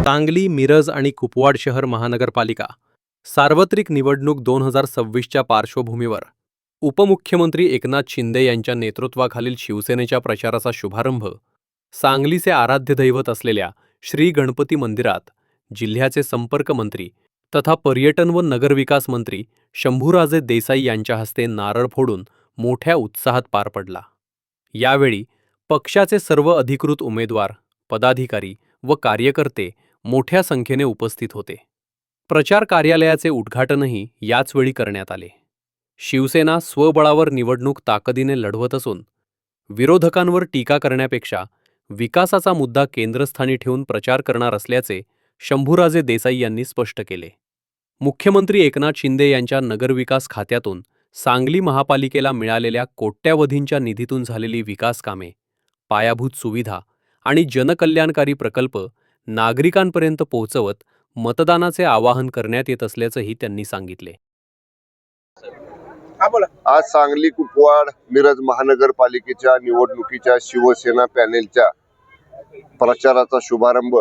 सांगली, मिरज आणि कुपवाड शहर महानगरपालिका सार्वत्रिक निवडणूक 2026च्या पार्श्वभूमीवर उपमुख्यमंत्री एकनाथ शिंदे यांच्या नेतृत्वाखालील शिवसेनेच्या प्रचाराचा शुभारंभ सांगलीचे आराध्य दैवत असलेल्या श्री गणपती मंदिरात जिल्ह्याचे संपर्क मंत्री तथा पर्यटन व नगरविकास मंत्री शंभूराजे देसाई यांच्या हस्ते नारळ फोडून मोठ्या उत्साहात पार पडला। यावेळी पक्षाचे सर्व अधिकृत उमेदवार, पदाधिकारी व कार्यकर्ते मोठ्या संख्येने उपस्थित होते। प्रचार कार्यालयाचे उद्घाटनही याचवेळी करण्यात आले। शिवसेना स्वबळावर निवडणूक ताकदीने लढवत असून विरोधकांवर टीका करण्यापेक्षा विकासाचा मुद्दा केंद्रस्थानी ठेवून प्रचार करणार असल्याचे शंभूराजे देसाई यांनी स्पष्ट केले। मुख्यमंत्री एकनाथ शिंदे यांच्या नगरविकास खात्यातून सांगली महापालिकेला मिळालेल्या कोट्यावधींच्या निधीतून झालेली विकास कामे, पायाभूत सुविधा आणि जनकल्याणकारी प्रकल्प नागरिकांपर्यंत पोहोचवत मतदानाचे आवाहन करण्यात येत असल्याचंही त्यांनी सांगितले। आज सांगली, कुपवाड, मिरज महानगरपालिकेच्या निवडणुकीच्या शिवसेना पॅनेलच्या प्रचाराचा शुभारंभ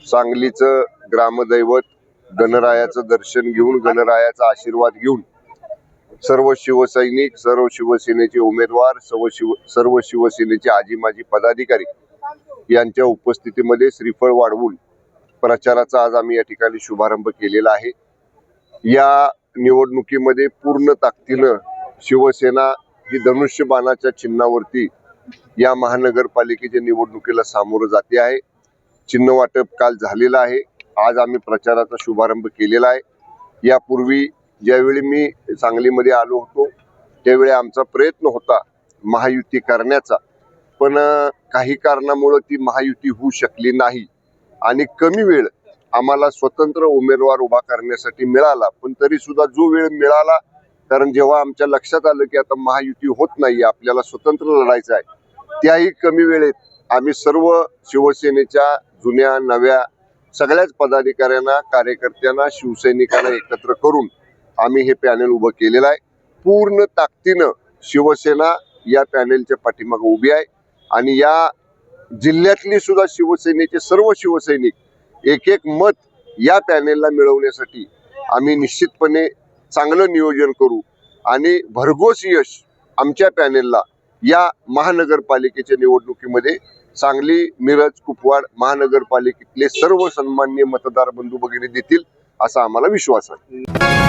सांगलीचं ग्रामदैवत गणरायाचं दर्शन घेऊन, गणरायाचा आशीर्वाद घेऊन सर्व शिवसैनिक, सर्व शिवसेनेचे उमेदवार, सर्व शिवसेनेचे आजी माजी पदाधिकारी यांच्या उपस्थितीमध्ये श्रीफळ वाढवून प्रचाराचा आज आम्ही या ठिकाणी शुभारंभ केलेला आहे। या निवडणुकीमध्ये पूर्ण ताकदीनं शिवसेना ही धनुष्यबाणाच्या चिन्हावरती या महानगरपालिकेच्या निवडणुकीला सामोरं जाते आहे। चिन्ह वाटप काल झालेलं आहे। आज आम्ही प्रचाराचा शुभारंभ केलेला आहे। यापूर्वी ज्यावेळी मी सांगलीमध्ये आलो होतो त्यावेळी आमचा प्रयत्न होता महायुती करण्याचा, पण काही कारणामुळे ती महायुती होऊ शकली नाही आणि कमी वेळ आम्हाला स्वतंत्र उमेदवार उभा करण्यासाठी मिळाला। पण तरी सुद्धा जो वेळ मिळाला, कारण जेव्हा आमच्या लक्षात आलं की आता महायुती होत नाही, आपल्याला स्वतंत्र लढायचं आहे, त्याही कमी वेळेत आम्ही सर्व शिवसेनेच्या जुन्या नव्या सगळ्याच पदाधिकाऱ्यांना, कार्यकर्त्यांना, शिवसैनिकांना एकत्र करून आम्ही हे पॅनेल उभं केलेलं आहे। पूर्ण ताकदीनं शिवसेना या पॅनेलच्या पाठीमागे उभी आहे आणि या जिल्ह्यातली सुद्धा शिवसेनेचे सर्व शिवसैनिक एक एक मत या पॅनेलला मिळवण्यासाठी आम्ही निश्चितपणे चांगलं नियोजन करू आणि भरघोस यश आमच्या पॅनेलला या महानगरपालिकेच्या निवडणुकीमध्ये सांगली, मिरज, कुपवाड महानगरपालिकेतले सर्व सन्माननीय मतदार बंधू भगिनी देतील असा आम्हाला विश्वास आहे।